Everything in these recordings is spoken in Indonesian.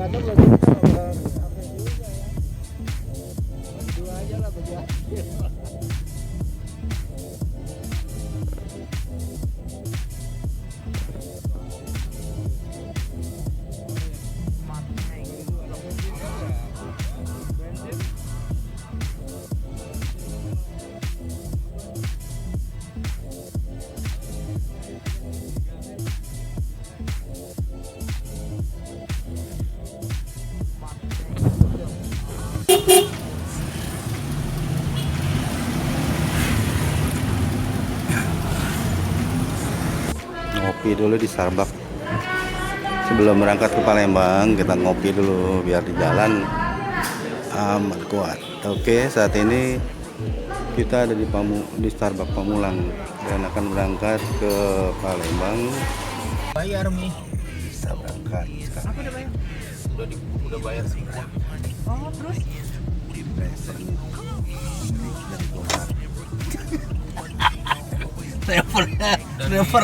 kadang lagi orang apa juga ya. Berdua aja lah berdua. Ngopi dulu di Starbucks sebelum berangkat ke Palembang. Kita ngopi dulu biar di jalan aman kuat. Oke, saat ini kita ada di Starbucks Pamulang dan akan berangkat ke Palembang. Bayar Mi. Kita berangkat sekarang. Apa udah bayar? Udah bayar semua. Oh terus? Di driver ini dari Gopar. Driver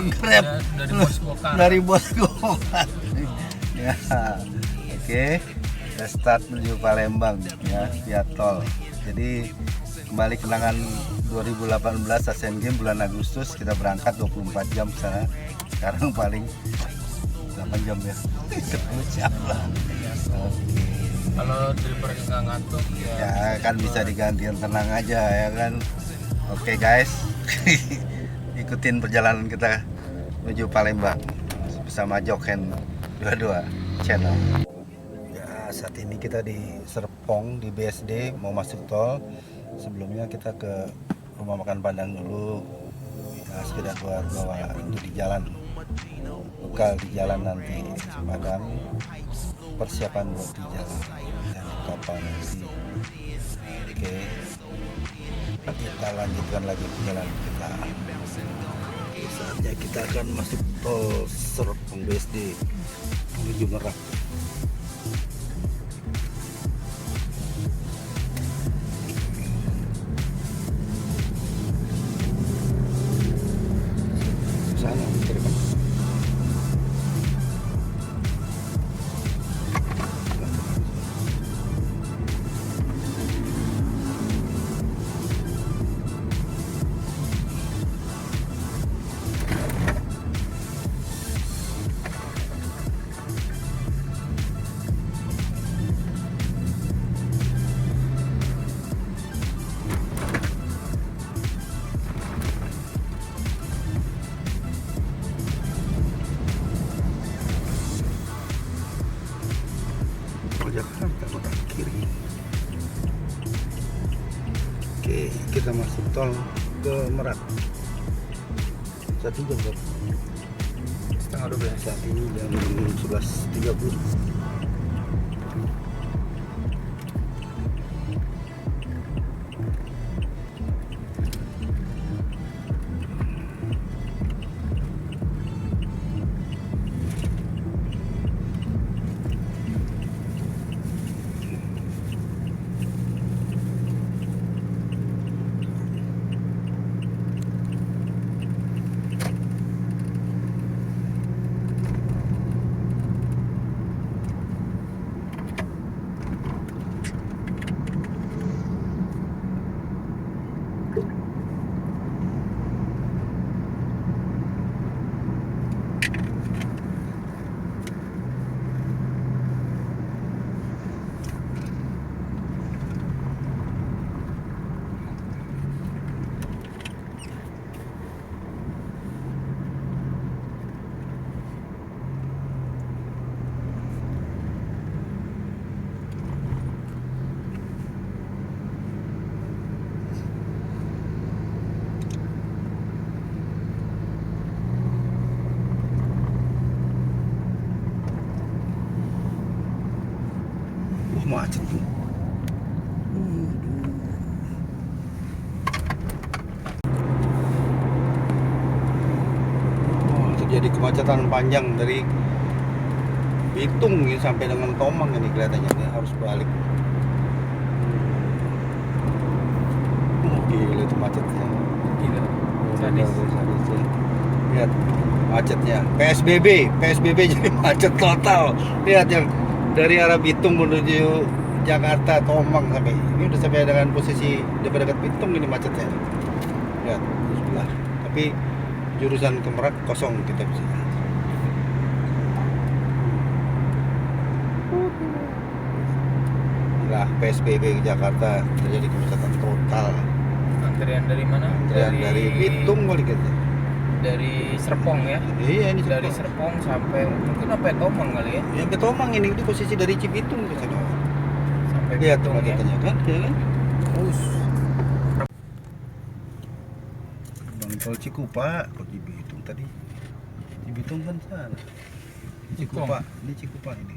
Grab dari bos Gokar. Dari bos Gopar. Ya, oke. Kita start menuju Palembang ya via tol. Jadi kembali kenangan 2018 Asian Games bulan Agustus, kita berangkat 24 jam ke sana. Sekarang paling 8 jam ya. Ketemu siapa? Oke. Kalau driver nggak ngantuk Ya kan bisa digantiin, tenang aja ya kan. Oke guys. Ikutin perjalanan kita menuju Palembang bersama Jokhen 22 channel. Ya, saat ini kita di Serpong di BSD mau masuk tol. Sebelumnya kita ke rumah makan Padang dulu. Ya, sekedar buat bawa ini di jalan. Bekal di jalan nanti Padang. Persiapan buat di jalan dan kapal nanti. Oke. Kita lanjutkan lagi perjalanan kita. Saatnya kita akan masuk tol Serpong BSD menuju Merak. Sana ke depan. Jakarta belakang kiri. Oke, kita masuk tol ke Merak. 1 jam berapa? setengah 12. Saat ini jam 11.30. Macet tuh. Terjadi kemacetan panjang dari Bitung ya, sampai dengan Tomang ini kelihatannya ini harus balik. Gila itu macetnya. Gila. Sadis. Lihat macetnya. PSBB jadi macet total. Lihat yang dari arah Bitung menuju Jakarta Tomang sampai ini udah sampai dengan posisi dekat Bitung ini macetnya. Lihat di sebelah. Tapi jurusan ke Merak kosong kita bisa. Inilah PSBB Jakarta terjadi kemacetan total. Antrian dari mana? Antrian dari Bitung kali gitu. Dari Serpong ya. Iya ini Dari Serpong sampai mungkin sampai Tomang kali ya. yang ke Tomang ini posisi dari Cibitung ke sana. Sampai Lihat Bitung ya. kemacetannya kan, ya kan? Us. Bang tol Cikupa, kok Cibitung tadi? Cibitung kan sana. Cikupa, ini Cikupa ini.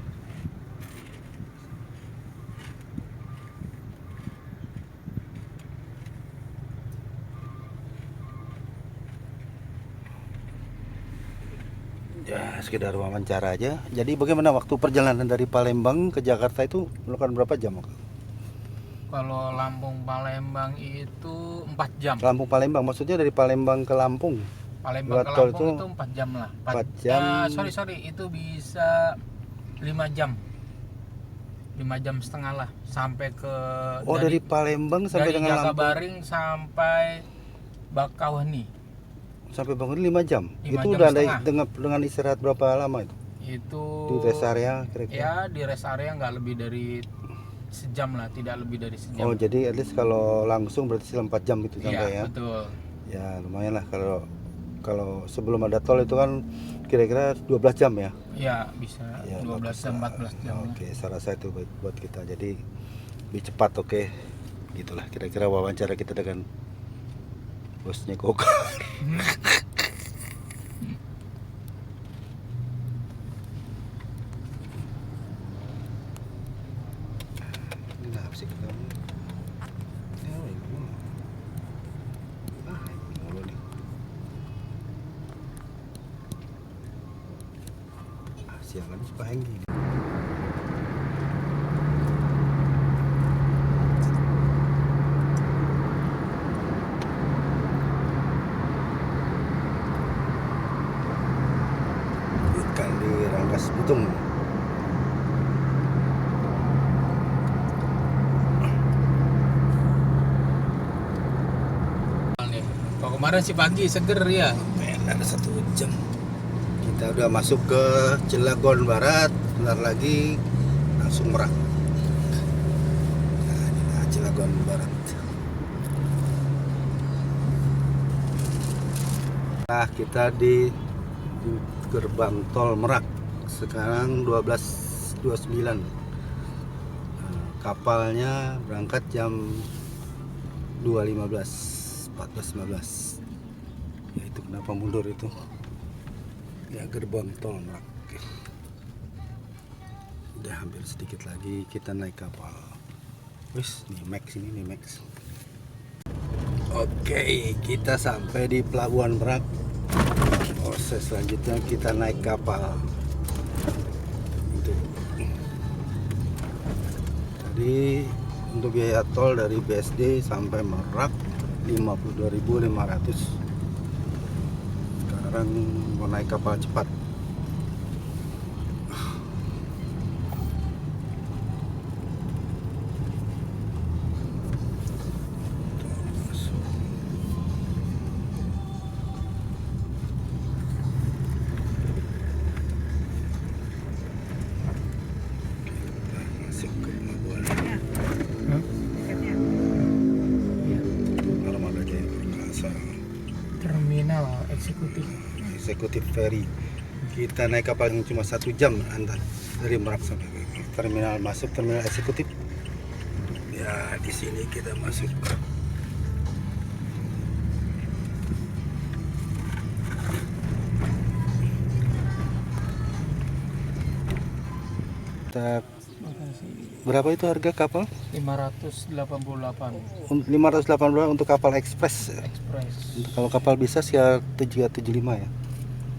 Ya, sekedar wawancara aja. Jadi bagaimana waktu perjalanan dari Palembang ke Jakarta itu melakukan berapa jam? Kalau Lampung Palembang itu 4 jam. Lampung Palembang maksudnya dari Palembang ke Lampung. Palembang ke tol Lampung itu 4 jam lah. 4 jam. Sorry, itu bisa 5 jam. 5 jam setengah lah sampai ke Oh, dari Palembang sampai dari dengan Lampung. Jakabaring sampai Bakauheni. Sampai bangun 5 jam. 5 Itu jam udah ada setengah. dengan istirahat berapa lama itu? Itu Di rest area kira-kira. ya di rest area nggak lebih dari sejam lah, tidak lebih dari sejam. Oh, jadi at least kalau langsung berarti 4 jam itu Iya, sampai ya. betul. Ya, lumayan lah kalau sebelum ada tol itu kan kira-kira 12 jam ya. Ya bisa Ya, 12 bagus jam lah. 14 jam. lah. Oke, saya rasa itu baik buat kita. Jadi lebih cepat, oke. Gitulah kira-kira wawancara kita dengan bosnya Gokar. Ini apa sih kamu? Ya, ini. Ini mulu nih. Siangan sepanjang gini. Ikan di Rangkas Bitung. Nih. Kalau kemarin sih pagi seger ya. Ada 1 jam. Kita udah masuk ke Cilegon Barat. Bentar lagi langsung Merak. Nah, inilah Cilegon Barat. Nah, kita di gerbang tol Merak. Sekarang 12.29. Kapalnya berangkat jam 2.15, 14.15. Ya, itu kenapa mundur itu? Ya, gerbang tol Merak. Oke. Udah hampir sedikit lagi kita naik kapal. Wis, nih Max ini nih Max. Oke, kita sampai di pelabuhan Merak. Proses selanjutnya kita naik kapal. Itu. Tadi untuk biaya tol dari BSD sampai Merak 52.500. Sekarang mau naik kapal cepat. Masuk ke pelabuhan Armada Jaya Perkasa. Terminal eksekutif Ferry. Kita naik kapal yang cuma 1 jam antar dari Merak sampai ke terminal, masuk terminal eksekutif. Ya, di sini kita masuk. Kita berapa itu harga kapal? 588 580 untuk kapal ekspres. Express. Kalau kapal bisa sekitar 375 ya.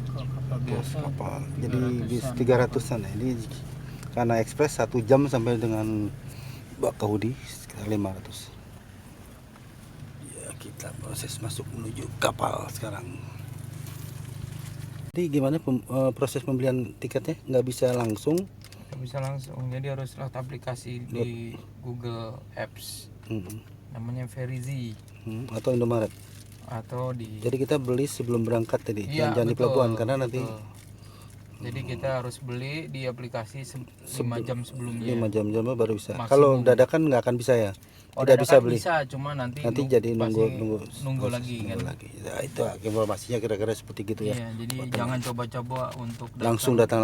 Kalau kapal biasa Kapal. Jadi 300-an. 300-an ya. Ini karena ekspres 1 jam sampai dengan Bakauheni sekitar 500. Ya, kita proses masuk menuju kapal sekarang. Jadi gimana proses pembelian tiketnya? Nggak bisa langsung nggak bisa langsung. Jadi harus lewat aplikasi di Google Apps. Namanya Verizi Atau Indomaret. atau di. Jadi kita beli sebelum berangkat tadi, Iya, jangan di betul, pelabuhan karena nanti betul. Jadi kita harus beli di aplikasi 5 jam sebelumnya. 5 jam baru bisa. Maksimum. Kalau dadakan nggak akan bisa ya. Oh, Tidak bisa dadakan beli. bisa, cuma nanti Jadi nunggu nunggu lagi kan. Ya, itu informasinya kira-kira seperti gitu ya. Iya, jadi jangan coba-coba untuk Datang langsung. datang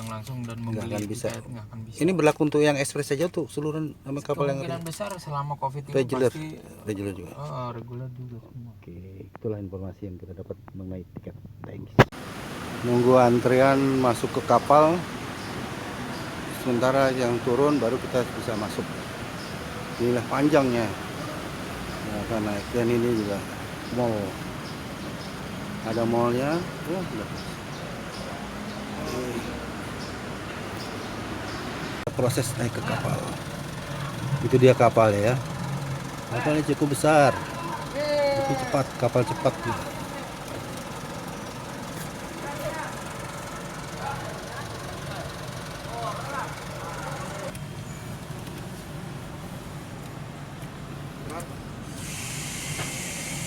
langsung dan Nggak membeli akan bisa. tiket, nggak akan bisa. Ini berlaku untuk yang ekspres saja tuh seluruh nama kapal yang Kemungkinan besar selama Covid ini regular, pasti regular juga. reguler juga semua. Oke, itulah informasi yang kita dapat mengenai tiket. Thanks. Nunggu antrian masuk ke kapal. Sementara yang turun baru kita bisa masuk. Inilah panjangnya. Nah, kan naik. Dan ini juga mall. Ada mallnya. Oh, proses naik ke kapal. Itu dia kapal ya. Kapalnya cukup besar. Tapi cepat, kapal cepat.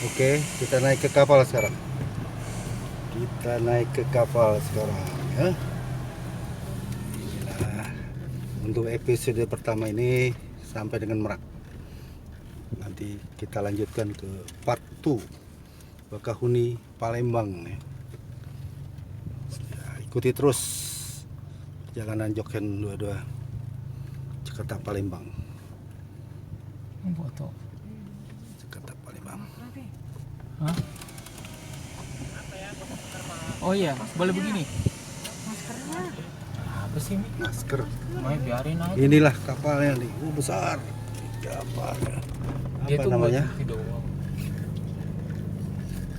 Oke, kita naik ke kapal sekarang. Ya. Inilah untuk episode pertama ini sampai dengan Merak. Nanti kita lanjutkan ke part 2 Bakahuni Palembang ya. Ikuti terus perjalanan Jokhen 22 Jakarta Palembang. Foto. Jakarta Palembang. Hah? Oh iya, boleh begini. Apa sih ini? Masker. Mau biarin aja. Inilah kapalnya nih, besar. Kapal. Dia Apa tuh namanya? buat gitu doang.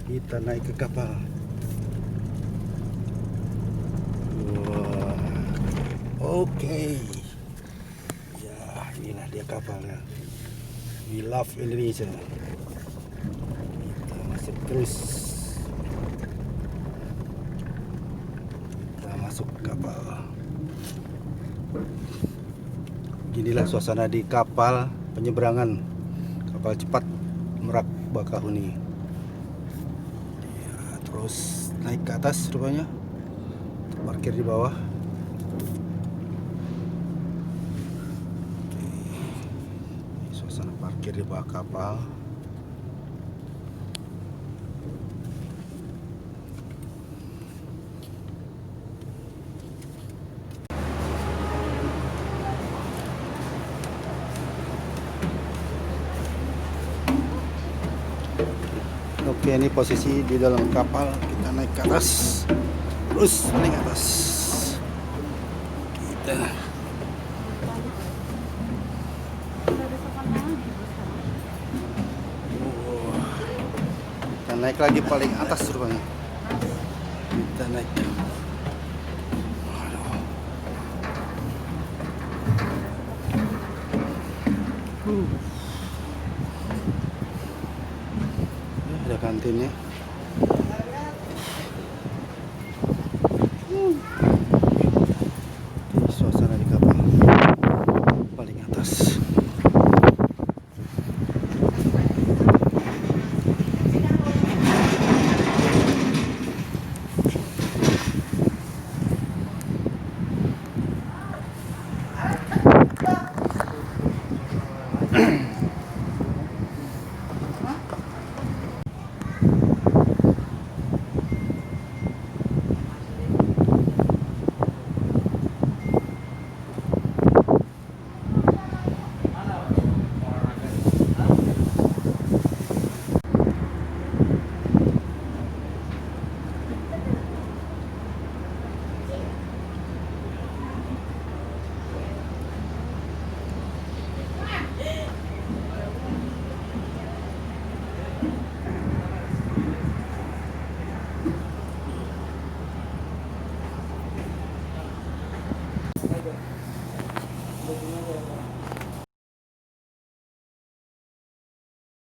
Kita naik ke kapal. Wah. Oke. Ya, inilah dia kapalnya. We love Indonesia. Kita masuk terus. Kita masuk kapal. Inilah suasana di kapal penyeberangan kapal cepat Merak Bakahuni. Ya, terus naik ke atas rupanya, parkir di bawah. Oke. Suasana parkir di bawah kapal. Oke, ini posisi di dalam kapal. Kita naik ke atas, terus naik ke atas. Kita naik lagi paling atas rupanya. Kita naik. Ada kantinnya.